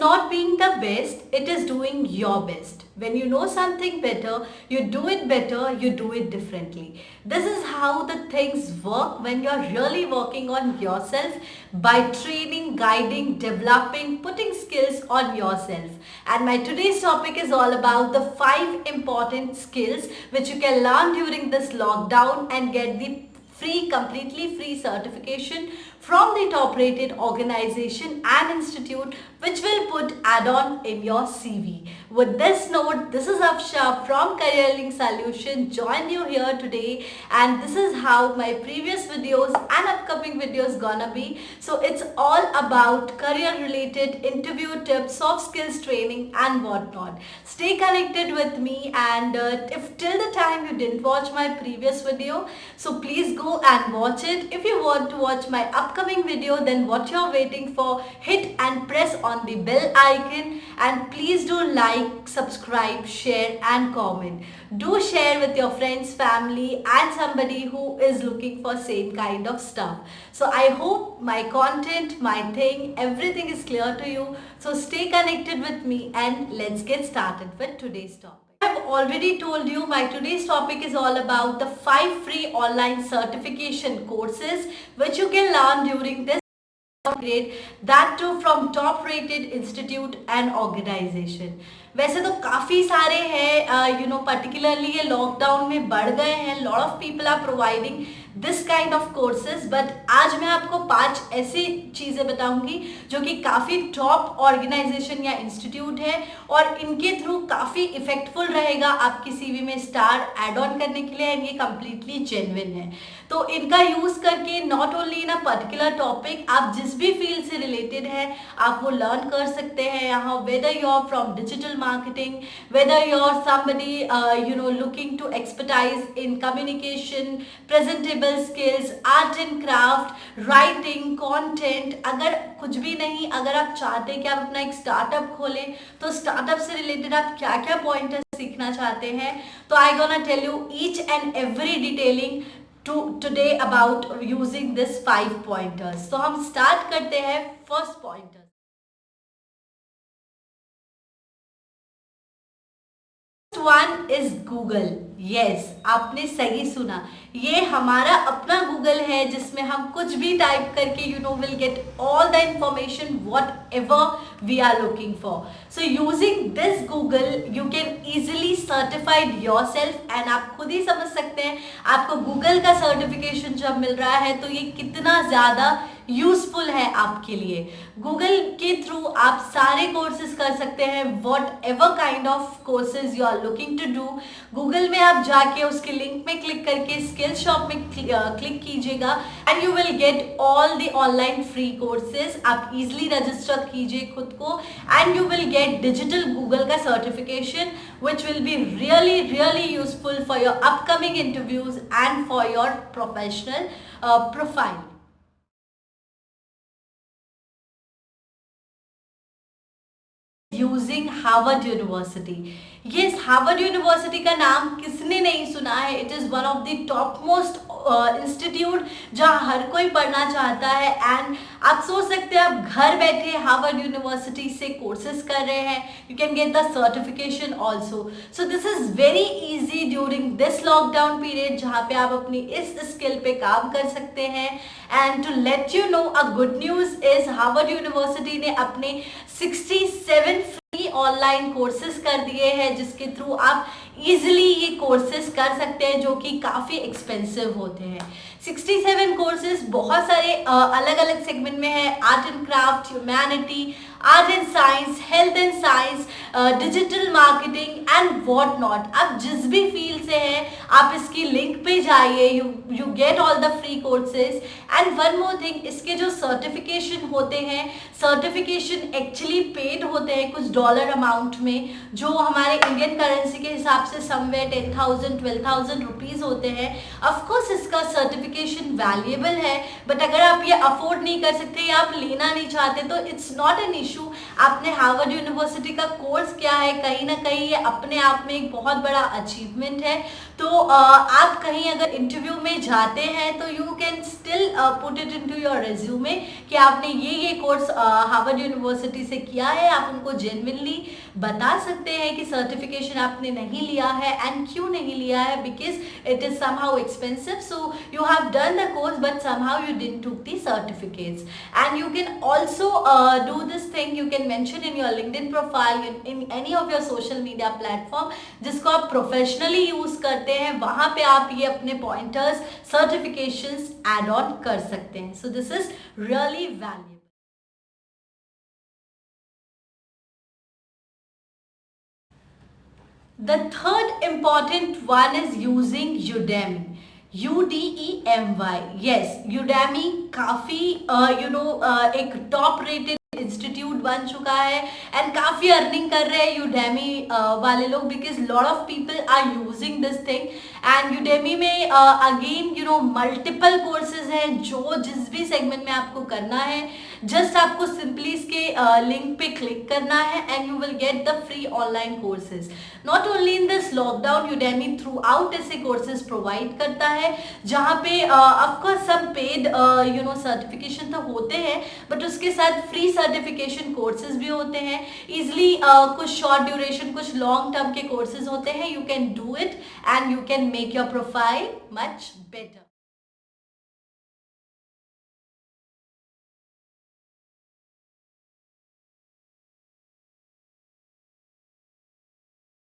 not being the best, it is doing your best. When you know something better, you do it better, you do it differently. This is how the things work when you're really working on yourself by training, guiding, developing, putting skills on yourself. And my today's topic is all about the 5 important skills which you can learn during this lockdown and get the completely free certification from the top rated organization and institute which will put add-on in your CV. With this note, this is Afsha from Career Link Solution. Join you here today, and this is how my previous videos and upcoming videos gonna be. So it's all about career related interview tips, soft skills training and whatnot. Stay connected with me, and if till the time you didn't watch my previous video, so please go and watch it. If you want to watch my upcoming video, then what you're waiting for, hit and press on the bell icon, and please do like, subscribe, share and comment. Do share with your friends, family and somebody who is looking for same kind of stuff. So I hope my content, my thing, everything is clear to you. So stay connected with me and let's get started with today's topic. I have already told you my today's topic is all about the 5 free online certification courses which you can learn during this grade, that too from top rated institute and organization. वैसे तो काफ़ी सारे हैं particularly ये lockdown में बढ़ गए हैं. Lot of people are providing this kind of courses, but आज मैं आपको 5 ऐसी चीज़ें बताऊंगी जो कि काफ़ी टॉप ऑर्गेनाइजेशन या इंस्टीट्यूट है और इनके थ्रू काफ़ी इफेक्टफुल रहेगा आपकी सीवी में स्टार एड ऑन करने के लिए, एंड ये कम्प्लीटली जेन्युइन है. तो इनका यूज़ करके not only in a particular topic, आप जिस भी फील्ड से रिलेटेड है आप वो लर्न कर सकते हैं यहाँ. Whether you are from digital marketing, whether you're somebody looking to expertise in communication, presentable skills, art and craft, writing, content, अगर कुछ भी नहीं, अगर आप चाहते हैं कि आप अपना एक स्टार्टअप खोलें तो स्टार्टअप से रिलेटेड आप क्या क्या पॉइंटर्स सीखना चाहते हैं, तो I gonna tell you each and every detailing today about using this 5 pointers. तो हम स्टार्ट करते हैं first pointer. One is Google. Yes, आपने सही सुना, ये हमारा अपना गूगल है जिसमें हम कुछ भी टाइप करके will get all the information whatever we are looking for. So using this Google you can easily certified yourself, and आप खुद ही समझ सकते हैं आपको गूगल का सर्टिफिकेशन जब मिल रहा है तो ये कितना ज़्यादा यूजफुल है आपके लिए. गूगल के थ्रू आप सारे कोर्सेज कर सकते हैं, whatever kind of courses you are looking to do. Google में आप जाके उसके लिंक में क्लिक करके स्किल शॉप में क्लिक कीजिएगा and you will get all the online free courses. आप इजिली रजिस्टर कीजिए खुद को and you will get digital Google का certification which will be really useful for your upcoming interviews and for your professional profile. Using Harvard university. ये Harvard university का नाम किसने नहीं सुना है. It is one of the top most institute जहाँ हर कोई पढ़ना चाहता है, एंड आप सोच सकते हैं आप घर बैठे हार्वर्ड यूनिवर्सिटी से कोर्सेज कर रहे हैं, you can get the certification also. So this is very easy during this lockdown period जहाँ पे आप अपनी इस स्किल पे काम कर सकते हैं. And to let you know a good news is Harvard University ने अपने 67 फ्री ऑनलाइन कोर्सेज कर दिए हैं जिसके थ्रू आप इजीली ये कोर्सेज कर सकते हैं जो कि काफ़ी एक्सपेंसिव होते हैं. 67 कोर्सेज बहुत सारे अलग अलग सेगमेंट में है. Art and craft, humanity, art and science, health and science, digital marketing and what not. आप जिस भी फील्ड से हैं आप इसकी लिंक पे जाइए, you get all the free courses. And one more thing, इसके जो सर्टिफिकेशन होते हैं, सर्टिफिकेशन एक्चुअली पेड होते हैं कुछ डॉलर अमाउंट में, जो हमारे इंडियन करेंसी के हिसाब से समवेयर 10,000 12,000 रुपीज़ होते हैं. ऑफकोर्स इसका सर्टिफिकेशन सर्टिफिकेशन वैल्यूएबल है, बट अगर आप ये अफोर्ड नहीं कर सकते या आप लेना नहीं चाहते तो इट्स नॉट एन इशू। आपने हार्वर्ड यूनिवर्सिटी का कोर्स किया है, कहीं ना कहीं ये अपने आप में एक बहुत बड़ा अचीवमेंट है। तो आप कहीं अगर इंटरव्यू में जाते हैं तो you can still put it into your resume कि आपने ये कोर्स हार्वर्ड यूनिवर्सिटी से किया है। आप उनको जेन्युइनली बता सकते हैं कि सर्टिफिकेशन आपने नहीं लिया है एंड क्यों नहीं लिया है, because it is somehow expensive, so you have done the course but somehow you didn't took the certificates. And you can also do this thing, you can mention in your LinkedIn profile, in any of your social media platform जिसको आप professionally use करते हैं, वहां पे आप ये अपने pointers certifications add on कर सकते हैं। So this is really valuable. The third important one is using Udemy. UDEMY, yes, Udemy काफी एक टॉप रेटेड इंस्टीट्यूट बन चुका है एंड काफी अर्निंग कर रहे हैं Udemy वाले लोग, because lot of people are using this thing. And Udemy में अगेन मल्टीपल कोर्सेज हैं, जो जिस भी सेगमेंट में आपको करना है, जस्ट आपको सिंपली इसके लिंक पे क्लिक करना है and you will get the free online courses. Not only in this lockdown, Udemy through out ऐसे कोर्सेज प्रोवाइड करता है जहाँ पे ऑफकोर्स सब पेड सर्टिफिकेशन तो होते हैं, बट उसके साथ फ्री सर्टिफिकेशन कोर्सेज भी होते हैं। इजिली कुछ शॉर्ट ड्यूरेशन, कुछ लॉन्ग टर्म के कोर्सेज होते हैं। You can do it and you can make your profile much better.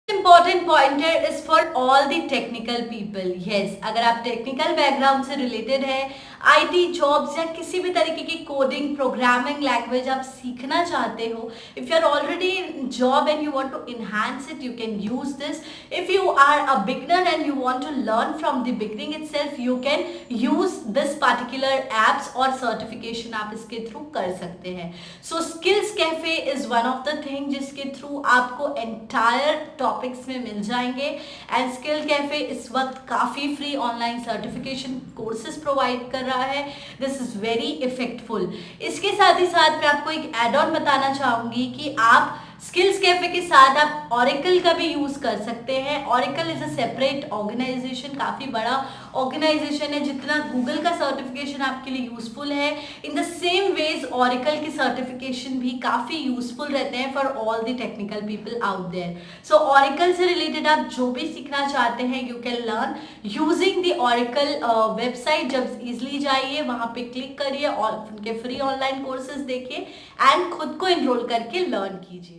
Important pointer is for all the technical people. Yes, अगर आप टेक्निकल बैकग्राउंड से रिलेटेड है, आईटी जॉब्स या किसी भी तरीके की कोडिंग प्रोग्रामिंग लैंग्वेज आप सीखना चाहते हो, if you are already in job and you want to enhance it, you can use this. If you are a beginner and you want to learn from the beginning itself, you can use this particular apps और certification आप इसके through कर सकते हैं। So Skills Cafe is one of the thing जिसके through आपको entire topics में मिल जाएंगे। एंड स्किल कैफे इस वक्त काफी free online certification courses provide कर रहा है। This is very effectful. इसके साथ ही साथ मैं आपको एक एड ऑन बताना चाहूंगी कि आप स्किल्स कैफे के साथ आप ऑरेकल का भी यूज कर सकते हैं। Oracle is a separate organisation, काफी बड़ा ऑर्गेनाइजेशन है। जितना गूगल का सर्टिफिकेशन आपके लिए यूजफुल है, in the same ways Oracle की सर्टिफिकेशन भी काफी यूजफुल रहते हैं for all the technical people out there. So Oracle से रिलेटेड आप जो भी सीखना चाहते हैं, you can learn using the Oracle website. जब इजिली जाइए, वहां पे क्लिक करिए और उनके फ्री ऑनलाइन कोर्सेज देखिए एंड खुद को एनरोल करके लर्न कीजिए।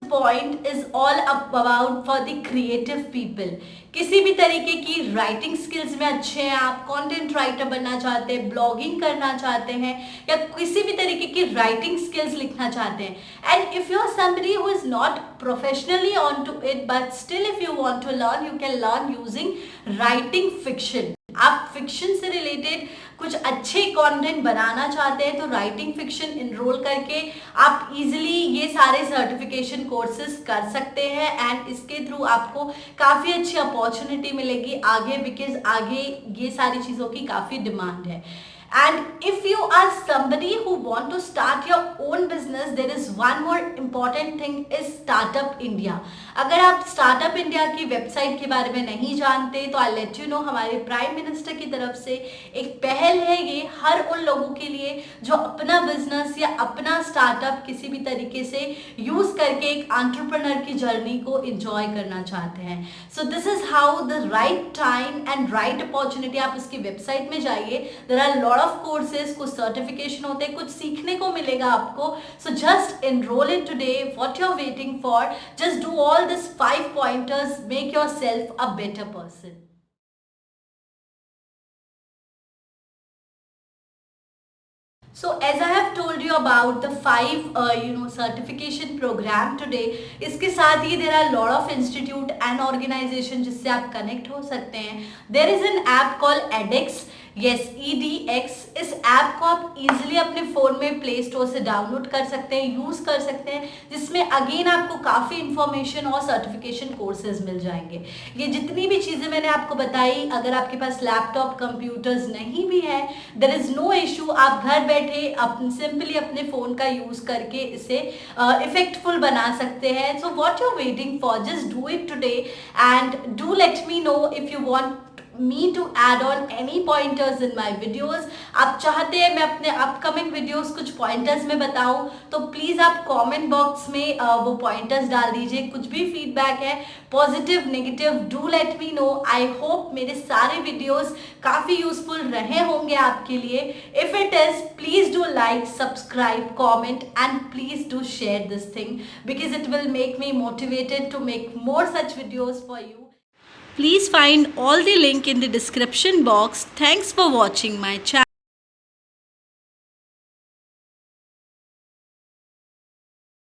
Point is all about for the creative people. किसी भी तरीके की राइटिंग स्किल्स में अच्छे हैं, आप कंटेंट राइटर बनना चाहते हैं, ब्लॉगिंग करना चाहते हैं, या किसी भी तरीके की राइटिंग स्किल्स लिखना चाहते हैं, and if you are somebody who is not professionally on to it but still if you want to learn, you can learn using writing fiction. आप फिक्शन से रिलेटेड कुछ अच्छे कंटेंट बनाना चाहते हैं तो राइटिंग फिक्शन इनरोल करके आप easily ये सारे सर्टिफिकेशन कोर्सेज कर सकते हैं एंड इसके थ्रू आपको काफ़ी अच्छी अपॉर्चुनिटी मिलेगी आगे, बिकॉज आगे ये सारी चीज़ों की काफ़ी डिमांड है। And if you are somebody who want to start your own business, there is one more important thing is Startup India. अगर आप स्टार्टअप इंडिया की वेबसाइट के बारे में नहीं जानते तो आई लेट यू नो, हमारे प्राइम मिनिस्टर की तरफ से एक पहल है ये हर उन लोगों के लिए जो अपना बिजनेस या अपना स्टार्टअप किसी भी तरीके से यूज करके एक एंटरप्रेन्योर की जर्नी को एंजॉय करना चाहते हैं। So this is how the right time and right opportunity. आप उसकी वेबसाइट में जाइए, there are lot of courses, कुछ सर्टिफिकेशन होते हैं, कुछ सीखने को मिलेगा आपको। So just enrol it today, what you are waiting for, just do all this 5 pointers, make yourself a better person. So as I have told you about the 5 certification program today, इसके साथ ही there are lot of institute and organization जिससे आप connect हो सकते हैं। There is an app called edX. Yes, EDX, इस app को आप इजीली अपने फ़ोन में प्ले स्टोर से डाउनलोड कर सकते हैं, यूज़ कर सकते हैं, जिसमें अगेन आपको काफ़ी इन्फॉर्मेशन और सर्टिफिकेशन कोर्सेज मिल जाएंगे। ये जितनी भी चीज़ें मैंने आपको बताई, अगर आपके पास लैपटॉप कंप्यूटर्स नहीं भी है, देयर इज़ नो इशू, आप घर बैठे सिंपली अपने फ़ोन का यूज़ करके इसे इफेक्टफुल बना सकते हैं। So what you waiting for, just do it today and do let me know if you want me to add on any pointers in my videos। आप चाहते हैं मैं अपने अपकमिंग वीडियोस कुछ पॉइंटर्स में बताऊं, तो प्लीज आप कमेंट बॉक्स में वो पॉइंटर्स डाल दीजिए। कुछ भी फीडबैक है, positive negative, do let me know. I hope मेरे सारे वीडियोस काफी यूजफुल रहे होंगे आपके लिए। If it is, please do like, subscribe, comment and please do share this thing because it will make me motivated to make more such videos for you। Please find all the link in the description box. Thanks for watching my channel.